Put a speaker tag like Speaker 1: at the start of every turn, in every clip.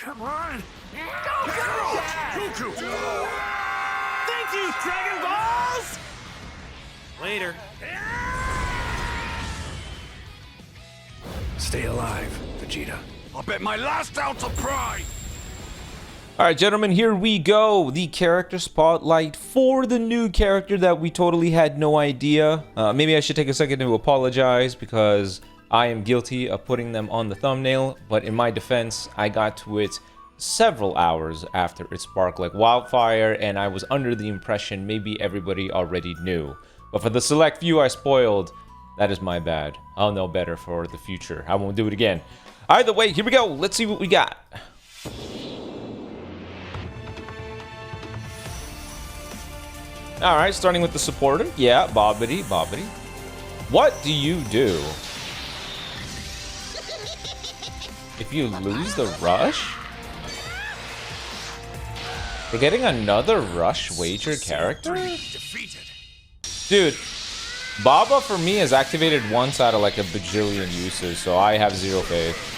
Speaker 1: Come on. Go! Goku! Thank you, Dragon Balls! Later.
Speaker 2: Stay alive, Vegeta.
Speaker 1: I'll bet my last ounce of pride!
Speaker 3: Alright, gentlemen, here we go. The character spotlight for the new character that we totally had no idea. Maybe I should take a second to apologize because I am guilty of putting them on the thumbnail. But in my defense, I got to it several hours after it sparked like wildfire. And I was under the impression maybe everybody already knew. But for the select few I spoiled, that is my bad. I'll know better for the future. I won't do it again. Either way, here we go. Let's see what we got. Alright, starting with the supporter. Yeah, Bobbity, Bobbity. What do you do if you lose the rush? We're getting another rush wager character? Dude, Baba for me is activated once out of like a bajillion uses, so I have zero faith.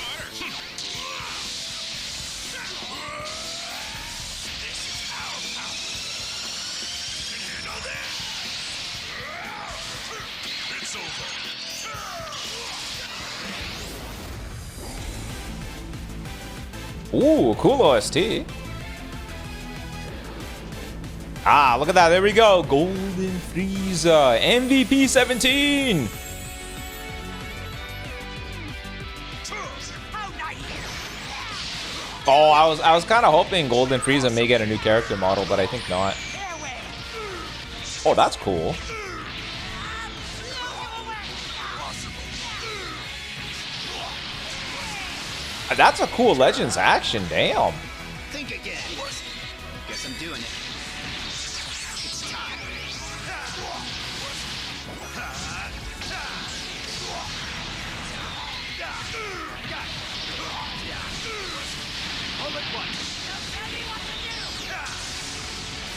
Speaker 3: Ooh, cool OST. Ah, look at that. There we go. Golden Frieza. MVP 17. Oh, I was kind of hoping Golden Frieza may get a new character model, but I think not. Oh, that's cool. That's a cool Legends action, damn.
Speaker 4: Think again. Guess I'm doing it. It's time.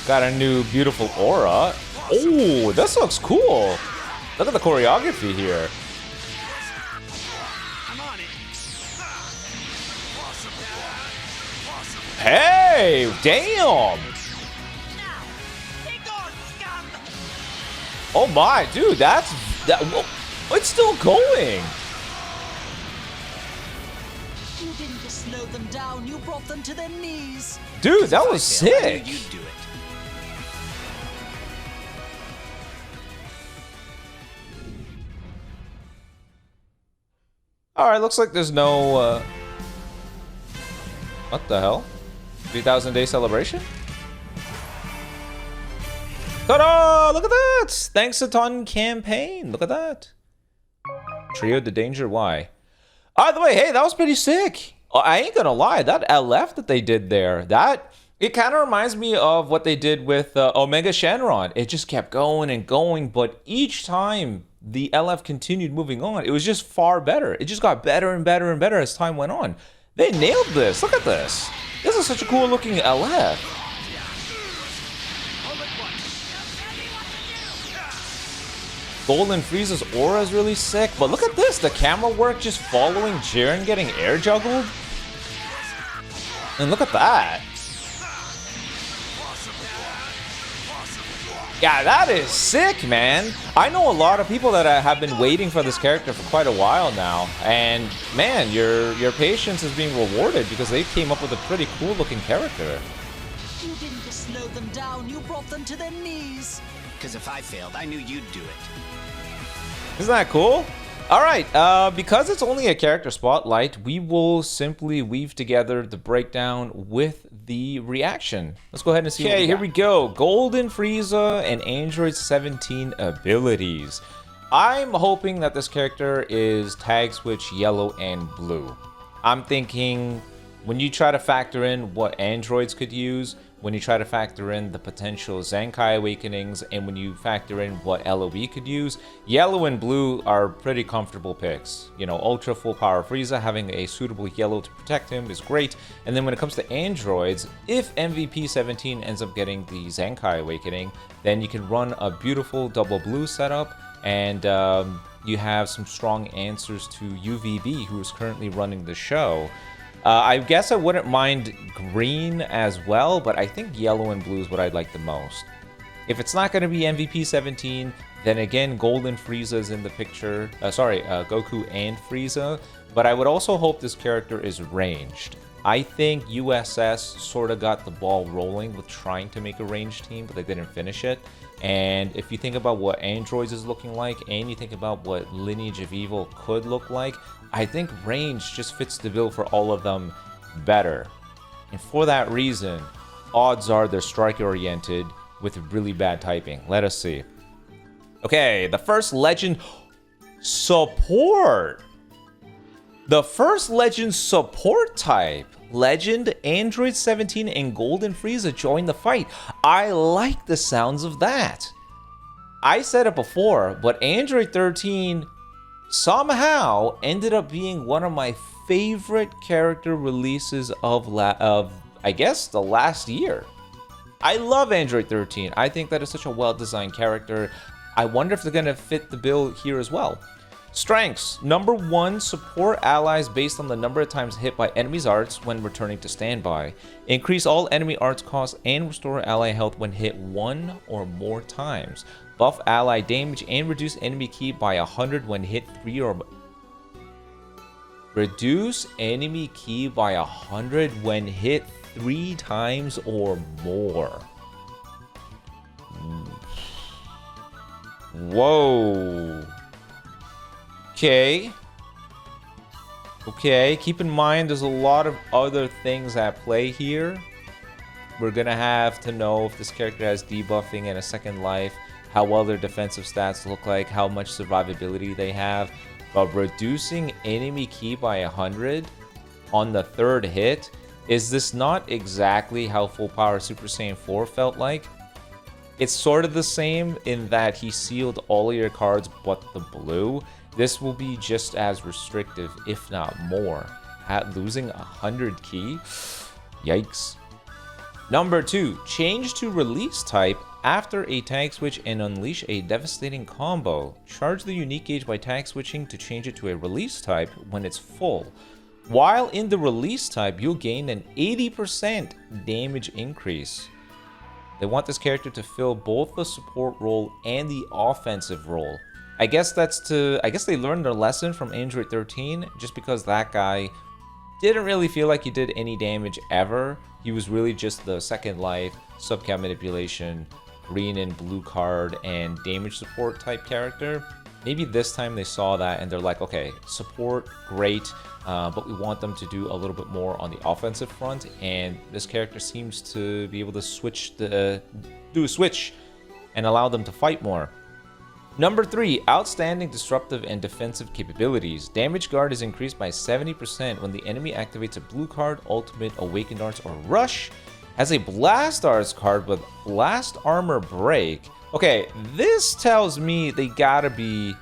Speaker 3: Got a new beautiful aura. Oh, this looks cool. Look at the choreography here. Hey, damn! Oh my, dude, that. It's still going.
Speaker 5: You didn't just slow them down, you brought them to their knees.
Speaker 3: Dude, that was sick.
Speaker 4: You'd do it.
Speaker 3: All right, looks like there's no. What the hell? 3,000 day celebration? Ta-da! Look at that! Thanks a ton campaign. Look at that. Trio the Danger Y. By the way, hey, that was pretty sick. I ain't gonna lie, that LF that they did there, it kind of reminds me of what they did with Omega Shenron. It just kept going and going, but each time the LF continued moving on, it was just far better. It just got better and better and better as time went on. They nailed this. Look at this. This is such a cool looking LF. Golden Frieza's aura is really sick, but look at this. The camera work just following Jiren getting air juggled. And look at that. Yeah, that is sick, man. I know a lot of people that have been waiting for this character for quite a while now. And, man, your patience is being rewarded because they came up with a pretty cool-looking character.
Speaker 5: You didn't just slow them down, you brought them to their knees.
Speaker 4: Because if I failed, I knew you'd do it.
Speaker 3: Isn't that cool? All right, because it's only a character spotlight, we will simply weave together the breakdown with the reaction. Let's go ahead and see. Okay, here we go. Golden Frieza and Android 17 abilities. I'm hoping that this character is tag switch yellow and blue. I'm thinking when you try to factor in what androids could use, when you try to factor in the potential Zenkai awakenings, and when you factor in what LOE could use, yellow and blue are pretty comfortable picks. You know, Ultra Full Power Frieza having a suitable yellow to protect him is great. And then when it comes to androids, if MVP 17 ends up getting the Zenkai awakening, then you can run a beautiful double blue setup, and you have some strong answers to UVB, who is currently running the show. I guess I wouldn't mind green as well, but I think yellow and blue is what I'd like the most. If it's not going to be MVP 17, then again, Golden Frieza is in the picture. Goku and Frieza. But I would also hope this character is ranged. I think USS sort of got the ball rolling with trying to make a ranged team, but they didn't finish it. And if you think about what Androids is looking like, and you think about what Lineage of Evil could look like, I think range just fits the bill for all of them better. And for that reason, odds are they're strike-oriented with really bad typing. Let us see. Okay, the first legend support. The first legend support type. Legend, Android 17, and Golden Frieza join the fight. I like the sounds of that. I said it before, but Android 13 somehow ended up being one of my favorite character releases of I guess, the last year. I love Android 13. I think that is such a well-designed character. I wonder if they're going to fit the bill here as well. Strengths. Number 1, support allies based on the number of times hit by enemies' arts when returning to standby. Increase all enemy arts costs and restore ally health when hit 1 or more times. Buff ally damage and reduce enemy ki by 100 when hit 3 or more. Reduce enemy ki by 100 when hit 3 times or more. Whoa. Okay. Okay, keep in mind there's a lot of other things at play here. We're gonna have to know if this character has debuffing and a second life, how well their defensive stats look like, how much survivability they have. But reducing enemy ki by 100 on the 3rd hit, is this not exactly how Full Power Super Saiyan 4 felt like? It's sort of the same in that he sealed all of your cards but the blue. This will be just as restrictive, if not more. At losing 100 ki? Yikes. Number 2, change to release type after a tag switch and unleash a devastating combo. Charge the unique gauge by tag switching to change it to a release type when it's full. While in the release type, you'll gain an 80% damage increase. They want this character to fill both the support role and the offensive role. I guess they learned their lesson from Android 13, just because that guy didn't really feel like he did any damage ever. He was really just the second life, subcap manipulation, green and blue card, and damage support type character. Maybe this time they saw that and they're like, okay, support, great, but we want them to do a little bit more on the offensive front, and this character seems to be able to do a switch and allow them to fight more. Number 3, outstanding disruptive and defensive capabilities. Damage guard is increased by 70% when the enemy activates a blue card, ultimate, awakened arts, or rush. Has a blast arts card with blast armor break. Okay, this tells me they gotta be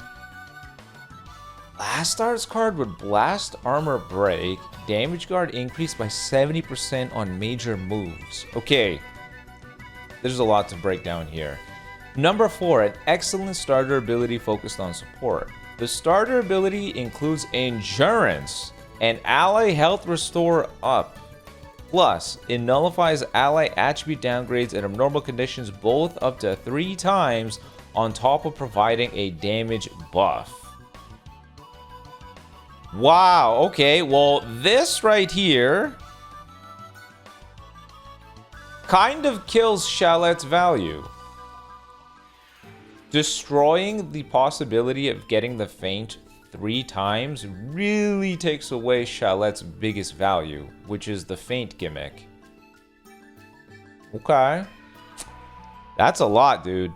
Speaker 3: blast arts card with blast armor break. Damage guard increased by 70% on major moves. Okay, there's a lot to break down here. Number 4, an excellent starter ability focused on support. The starter ability includes endurance and ally health restore up. Plus, it nullifies ally attribute downgrades in abnormal conditions both up to 3 times on top of providing a damage buff. Wow, okay, well this right here kind of kills Shalet's value. Destroying the possibility of getting the feint 3 times really takes away Shalet's biggest value, which is the feint gimmick. Okay. That's a lot, dude.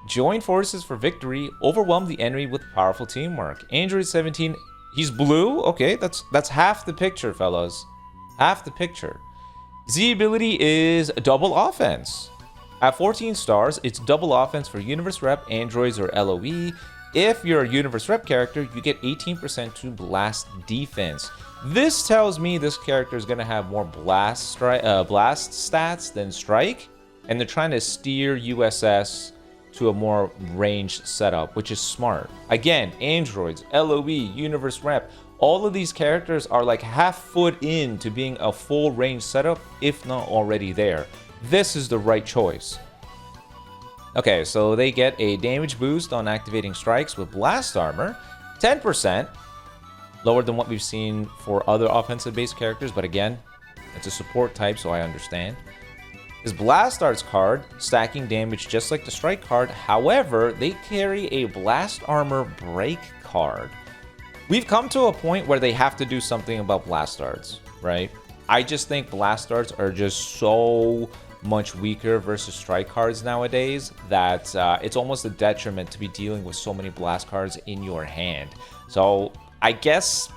Speaker 3: Join forces for victory. Overwhelm the enemy with powerful teamwork. Android 17, he's blue? Okay, that's half the picture, fellas. Half the picture. Z ability is double offense. At 14 stars, it's double offense for Universe Rep, Androids, or LOE. If you're a Universe Rep character, you get 18% to blast defense. This tells me this character is going to have more blast stats than strike, and they're trying to steer USS to a more ranged setup, which is smart. Again, Androids, LOE, Universe Rep, All of these characters are like half foot into being a full range setup, if not already there. This is the right choice. Okay, so they get a damage boost on activating strikes with blast armor, 10%, lower than what we've seen for other offensive-based characters, but again, it's a support type, so I understand. This Blast Arts card, stacking damage just like the Strike card, however, they carry a Blast Armor Break card. We've come to a point where they have to do something about Blast Arts, right? I just think Blast Arts are just so much weaker versus Strike cards nowadays that it's almost a detriment to be dealing with so many Blast cards in your hand. So I guess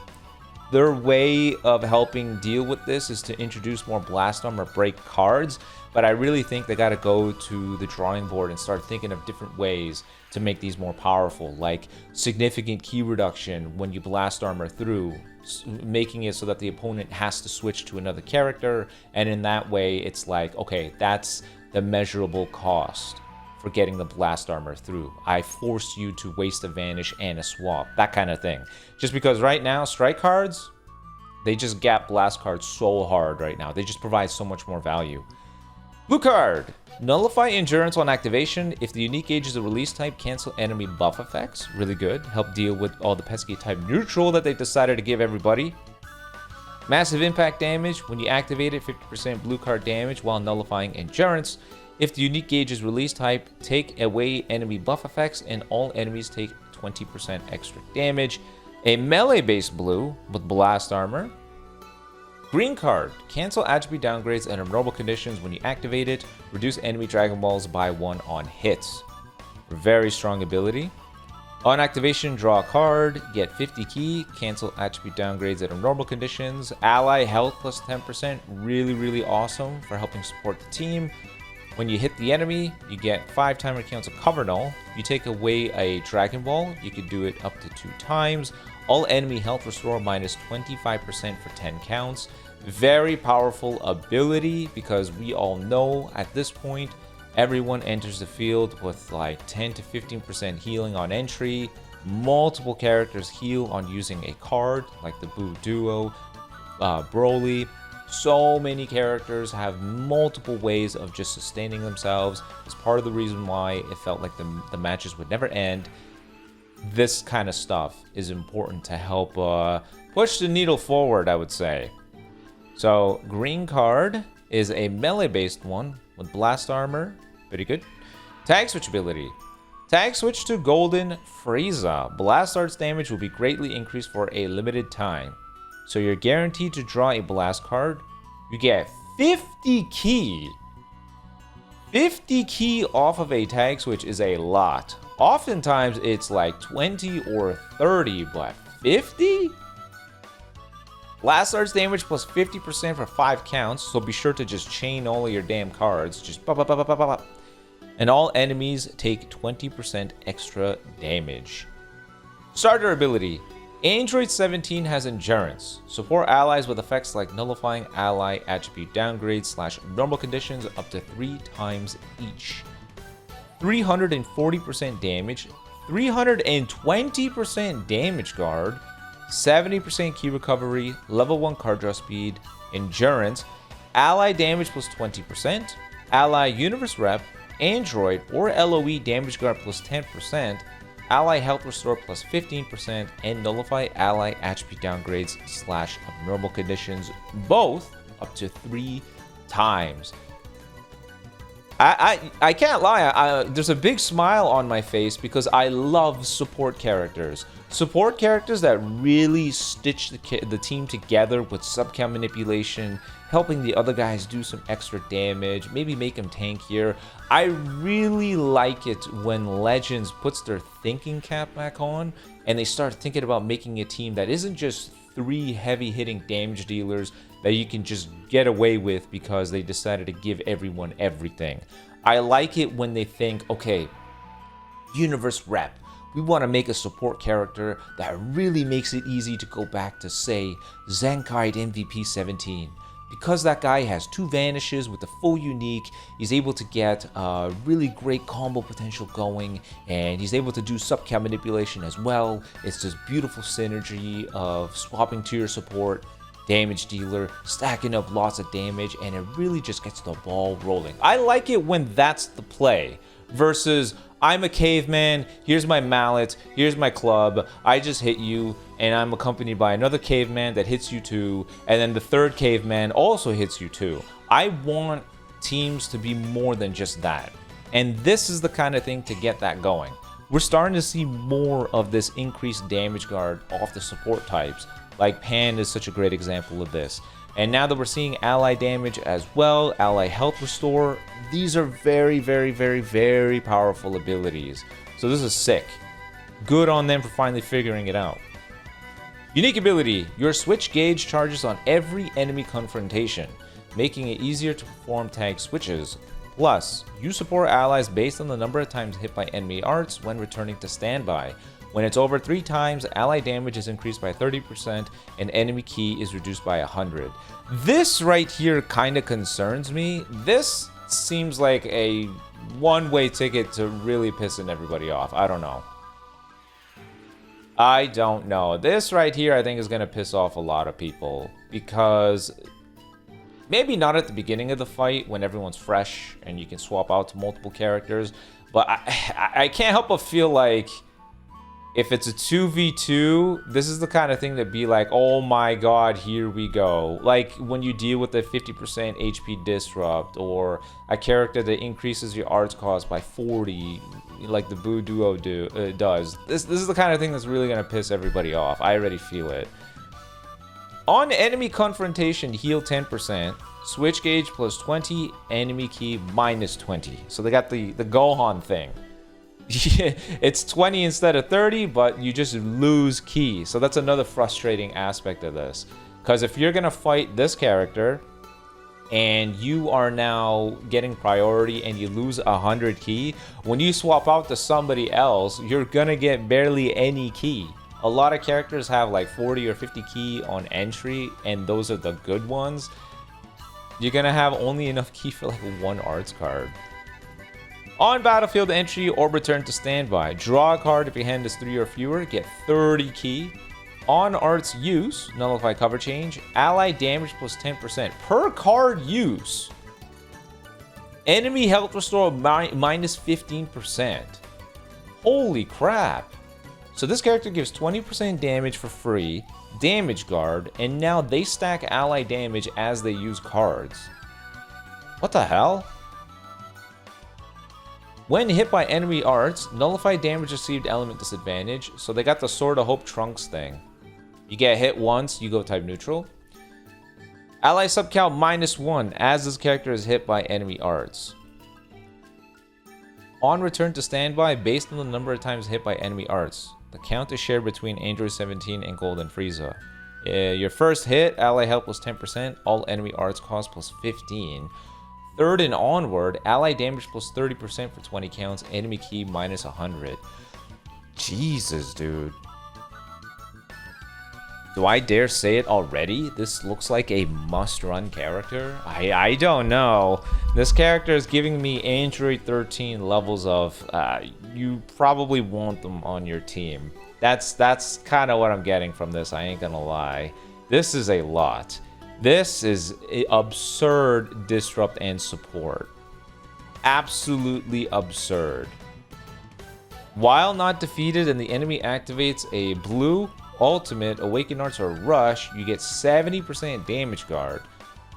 Speaker 3: their way of helping deal with this is to introduce more Blast Armor Break cards, but I really think they got to go to the drawing board and start thinking of different ways to make these more powerful, like significant key reduction when you Blast Armor through, making it so that the opponent has to switch to another character, and in that way it's like, okay, that's the measurable cost for getting the Blast Armor through. I forced you to waste a Vanish and a swap, that kind of thing. Just because right now, Strike cards, they just gap Blast cards so hard right now. They just provide so much more value. Blue card. Nullify Endurance on activation. If the unique gauge is a release type, cancel enemy buff effects. Really good. Help deal with all the pesky type neutral that they decided to give everybody. Massive impact damage. When you activate it, 50% blue card damage while nullifying Endurance. If the unique gauge is release type, take away enemy buff effects and all enemies take 20% extra damage. A melee-based blue with Blast Armor. Green card. Cancel attribute downgrades under normal conditions when you activate it. Reduce enemy Dragon Balls by 1 on hits. Very strong ability. On activation, draw a card. Get 50 key. Cancel attribute downgrades under normal conditions. Ally health plus 10%. Really, really awesome for helping support the team. When you hit the enemy, you get 5 timer counts of cover null. You take away a Dragon Ball. You can do it up to 2 times. All enemy health restore minus 25% for 10 counts. Very powerful ability because we all know at this point everyone enters the field with like 10 to 15% healing on entry. Multiple characters heal on using a card like the Boo Duo, Broly. So many characters have multiple ways of just sustaining themselves. It's part of the reason why it felt like the matches would never end. This kind of stuff is important to help push the needle forward, I would say. So, green card is a melee-based one with Blast Armor. Pretty good. Tag switch ability. Tag switch to Golden Frieza. Blast Arts damage will be greatly increased for a limited time. So you're guaranteed to draw a blast card. You get 50 key. 50 key off of a tag switch is a lot. Oftentimes it's like 20 or 30, but 50? Blast Arts damage plus 50% for 5 counts, so be sure to just chain all of your damn cards. Just pop, pop, pop, pop, pop. And all enemies take 20% extra damage. Starter ability. Android 17 has Endurance. Support allies with effects like nullifying ally attribute downgrades / normal conditions up to 3 times each. 340% damage, 320% damage guard, 70% key recovery, level 1 card draw speed, endurance, ally damage plus 20%, ally universe rep, android or LOE damage guard plus 10%, ally health restore plus 15%, and nullify ally attribute downgrades / abnormal conditions, both up to 3 times. I can't lie, there's a big smile on my face because I love support characters. Support characters that really stitch the team together with subcount manipulation, helping the other guys do some extra damage, maybe make them tankier. I really like it when Legends puts their thinking cap back on and they start thinking about making a team that isn't just 3 heavy-hitting damage dealers that you can just get away with because they decided to give everyone everything. I like it when they think, okay, universe rep, we want to make a support character that really makes it easy to go back to, say, Zenkite MVP 17. because that guy has 2 vanishes with the full unique, he's able to get really great combo potential going, and he's able to do sub-count manipulation as well. It's this beautiful synergy of swapping to your support, damage dealer, stacking up lots of damage, and it really just gets the ball rolling. I like it when that's the play versus I'm a caveman, here's my mallet, here's my club, I just hit you, and I'm accompanied by another caveman that hits you too, and then the third caveman also hits you too. I want teams to be more than just that. And this is the kind of thing to get that going. We're starting to see more of this increased damage guard off the support types. Like Pan is such a great example of this. And now that we're seeing ally damage as well, ally health restore, these are very, very, very, very powerful abilities. So this is sick. Good on them for finally figuring it out. Unique ability, your switch gauge charges on every enemy confrontation, making it easier to perform tag switches. Plus, you support allies based on the number of times hit by enemy arts when returning to standby. When it's over 3 times, ally damage is increased by 30% and enemy ki is reduced by 100. This right here kind of concerns me. This seems like a one-way ticket to really pissing everybody off. I don't know. This right here I think is going to piss off a lot of people because maybe not at the beginning of the fight when everyone's fresh and you can swap out to multiple characters, but I can't help but feel like if it's a 2v2, this is the kind of thing that'd be like, oh my god, here we go. Like when you deal with a 50% HP disrupt, or a character that increases your arts cost by 40, like the Boo Duo does. This is the kind of thing that's really gonna piss everybody off. I already feel it. On enemy confrontation, heal 10%, switch gauge plus 20, enemy ki minus 20. So they got the Gohan thing. It's 20 instead of 30, but you just lose ki. So that's another frustrating aspect of this. Because if you're gonna fight this character and you are now getting priority and you lose 100 ki, when you swap out to somebody else, you're gonna get barely any ki. A lot of characters have like 40 or 50 ki on entry, and those are the good ones. You're gonna have only enough ki for like 1 arts card. On battlefield entry or return to standby, draw a card if your hand is 3 or fewer, get 30 ki. On arts use, nullify cover change, ally damage plus 10% per card use. Enemy health restore minus 15%. Holy crap. So this character gives 20% damage for free, damage guard, and now they stack ally damage as they use cards. What the hell? When hit by enemy arts, nullify damage received element disadvantage. So they got the Sword of Hope Trunks thing. You get hit once, you go type neutral. Ally subcount minus 1 as this character is hit by enemy arts. On return to standby, based on the number of times hit by enemy arts, the count is shared between Android 17 and Golden Frieza. Your first hit, ally health plus 10%, all enemy arts cost plus 15. Third and onward, ally damage plus 30% for 20 counts, enemy ki minus 100. Jesus, dude. Do I dare say it already? This looks like a must-run character? I don't know. This character is giving me Android 13 levels of, you probably want them on your team. That's kind of what I'm getting from this, I ain't gonna lie. This is a lot. This is absurd disrupt and support. Absolutely absurd. While not defeated and the enemy activates a blue, ultimate, awaken arts, or rush, you get 70% damage guard.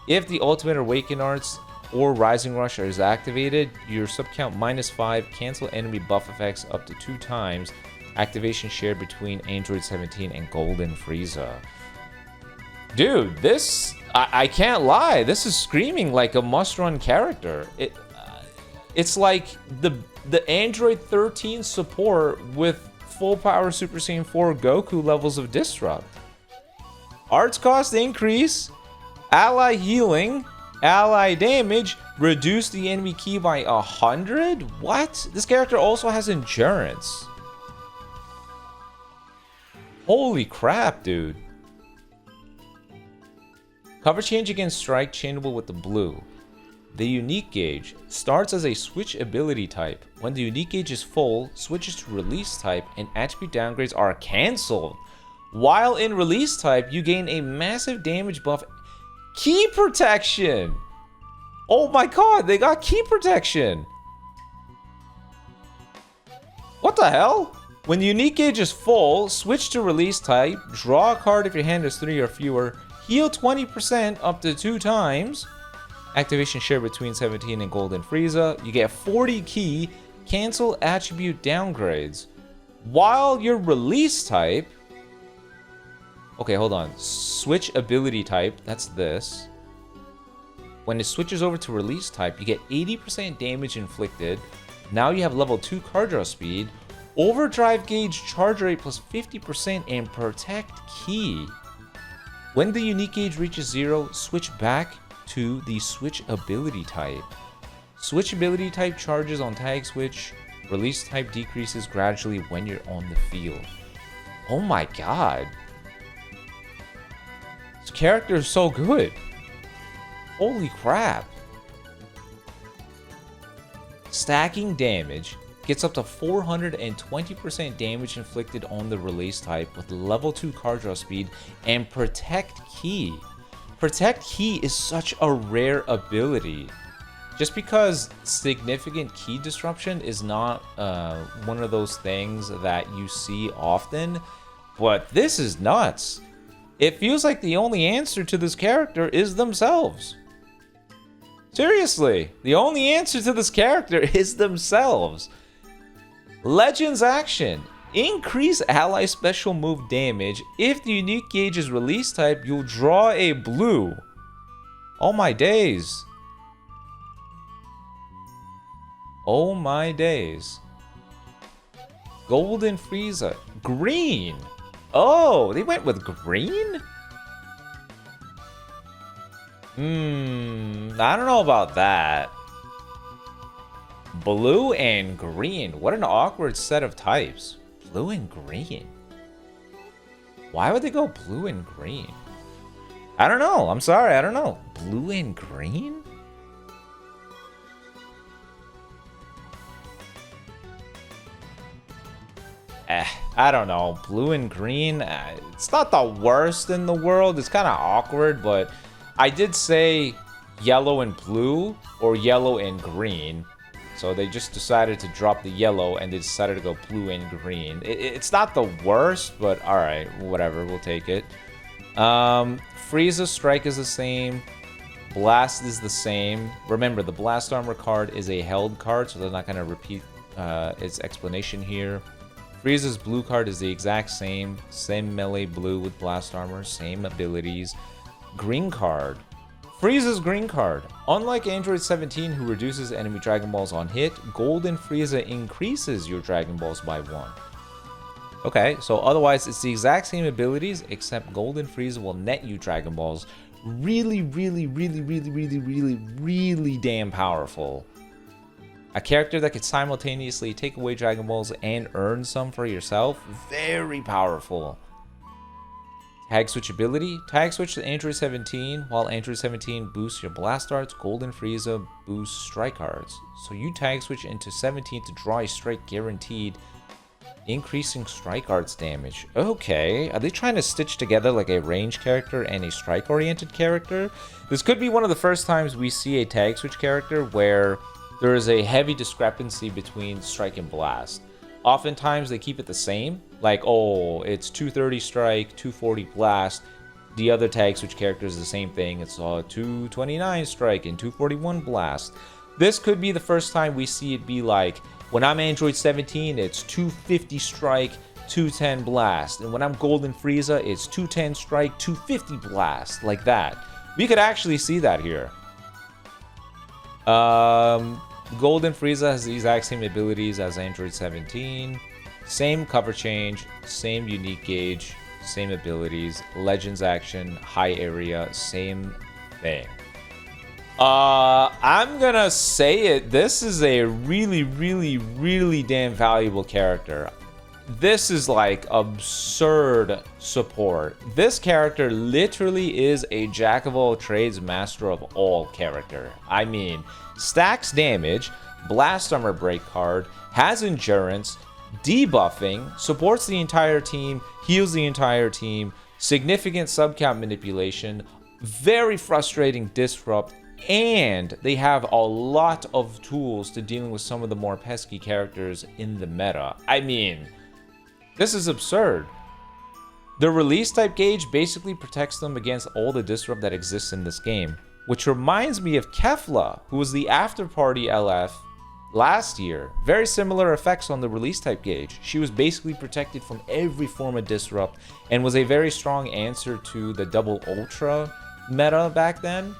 Speaker 3: If the ultimate, awaken arts, or rising rush is activated, your subcount minus 5, cancel enemy buff effects up to 2 times. Activation shared between Android 17 and Golden Frieza. Dude, this, I can't lie, this is screaming like a must-run character. It's like the Android 13 support with full power Super Saiyan 4 Goku levels of disrupt. Arts cost increase, ally healing, ally damage, reduce the enemy ki by 100? What? This character also has endurance. Holy crap, dude. Cover change against strike, chainable with the blue. The unique gauge starts as a switch ability type. When the unique gauge is full, switches to release type and attribute downgrades are cancelled. While in release type, you gain a massive damage buff. Key protection! Oh my god, they got key protection! What the hell? When the unique gauge is full, switch to release type, draw a card if your hand is 3 or fewer, heal 20% up to 2 times. Activation shared between 17 and Golden Frieza. You get 40 key, cancel attribute downgrades. While your release type... Okay, hold on. Switch ability type, that's this. When it switches over to release type, you get 80% damage inflicted. Now you have level 2 card draw speed, overdrive gauge charge rate plus 50%, and protect key. When the unique gauge reaches 0, switch back to the switch ability type. Switch ability type charges on tag switch. Release type decreases gradually when you're on the field. Oh my god. This character is so good. Holy crap. Stacking damage gets up to 420% damage inflicted on the release type with level 2 card draw speed and protect key. Protect key is such a rare ability. Just because significant key disruption is not one of those things that you see often, but this is nuts. It feels like the only answer to this character is themselves. Seriously, the only answer to this character is themselves. Legends action. Increase ally special move damage. If the unique gauge is release type, you'll draw a blue. Oh my days. Oh my days. Golden Frieza. Green. Oh, they went with green? I don't know about that. Blue and green. What an awkward set of types. Blue and green. Why would they go blue and green? I don't know. I'm sorry. I don't know. Blue and green? I don't know. Blue and green. It's not the worst in the world. It's kind of awkward, but I did say yellow and blue or yellow and green. So they just decided to drop the yellow and they decided to go blue and green. It's not the worst, but alright, whatever, we'll take it. Frieza's strike is the same. Blast is the same. Remember, the Blast Armor card is a held card, so they're not going to repeat its explanation here. Frieza's blue card is the exact same. Same melee blue with Blast Armor, same abilities. Green card. Frieza's green card. Unlike Android 17, who reduces enemy Dragon Balls on hit, Golden Frieza increases your Dragon Balls by 1. Okay, so otherwise it's the exact same abilities, except Golden Frieza will net you Dragon Balls. Really damn powerful. A character that could simultaneously take away Dragon Balls and earn some for yourself. Very powerful. Tag switch ability. Tag switch to Android 17. While Android 17 boosts your blast arts, Golden Frieza boosts strike arts. So you tag switch into 17 to draw a strike guaranteed, increasing strike arts damage. Okay, are they trying to stitch together like a range character and a strike oriented character? This could be one of the first times we see a tag switch character where there is a heavy discrepancy between strike and blast. Oftentimes they keep it the same, like, oh, it's 230 strike, 240 blast. The other tag switch character is the same thing, it's 229 strike and 241 blast. This could be the first time we see it be like, when I'm Android 17, it's 250 strike, 210 blast. And when I'm Golden Frieza, it's 210 strike, 250 blast, like that. We could actually see that here. Golden Frieza has the exact same abilities as Android 17. Same cover change, same unique gauge, same abilities, Legends action, high area, same thing. I'm gonna say it. This is a really damn valuable character. this is like absurd support. This character literally is a jack of all trades, master of all character. I mean, stacks damage, blast armor break card, has endurance, debuffing, supports the entire team, heals the entire team, significant subcount manipulation, very frustrating disrupt, and they have a lot of tools to dealing with some of the more pesky characters in the meta. I mean, this is absurd. The release type gauge basically protects them against all the disrupt that exists in this game, which reminds me of Kefla, who was the afterparty LF last year. Very similar effects on the release type gauge. She was basically protected from every form of disrupt and was a very strong answer to the double ultra meta back then,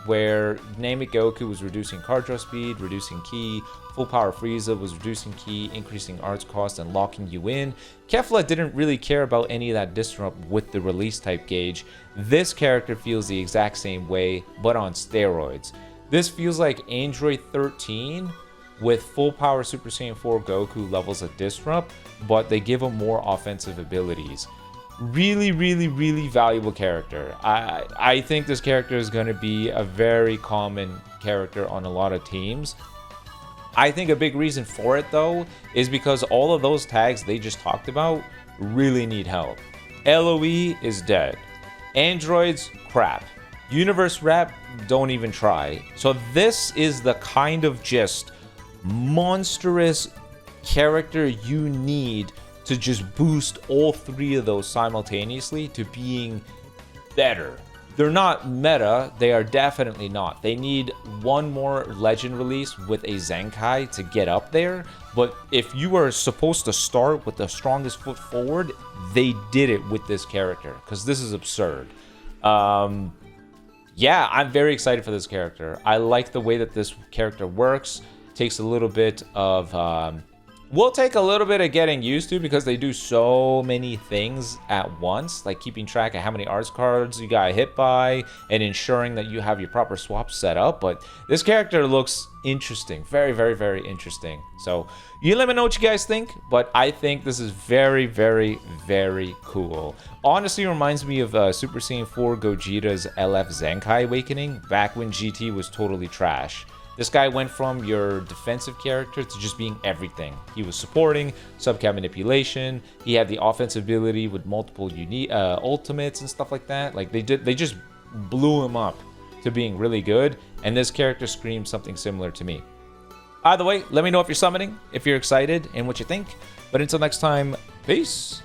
Speaker 3: where Name It Goku was reducing card draw speed, reducing ki, full power Frieza was reducing ki, increasing arts cost, and locking you in. Kefla didn't really care about any of that disrupt with the release type gauge. This character feels the exact same way, but on steroids. This feels like Android 13 with full power Super Saiyan 4 Goku levels of disrupt, but they give him more offensive abilities. Really, really, really valuable character. I think this character is going to be a very common character on a lot of teams. I think a big reason for it, though, is because all of those tags they just talked about really need help. LOE is dead. Androids, crap. Universe rep, don't even try. So this is the kind of just monstrous character you need to just boost all three of those simultaneously to being better. They're not meta, they are definitely not. They need one more legend release with a Zenkai to get up there, but if you are supposed to start with the strongest foot forward, they did it with this character, because this is absurd. Yeah, I'm very excited for this character. I like the way that this character works. Takes a little bit of will take a little bit of getting used to, because they do so many things at once, like keeping track of how many arts cards you got hit by and ensuring that you have your proper swaps set up. But this character looks interesting, very, very, very interesting. So you let me know what you guys think, but I think this is very, very, very cool. Honestly, reminds me of Super Saiyan 4 Gogeta's LF Zenkai Awakening back when GT was totally trash. This guy went from your defensive character to just being everything. He was supporting, subcap manipulation. He had the offensive ability with multiple unique ultimates and stuff like that. Like they just blew him up to being really good. And this character screams something similar to me. Either way, let me know if you're summoning, if you're excited, and what you think. But until next time, peace.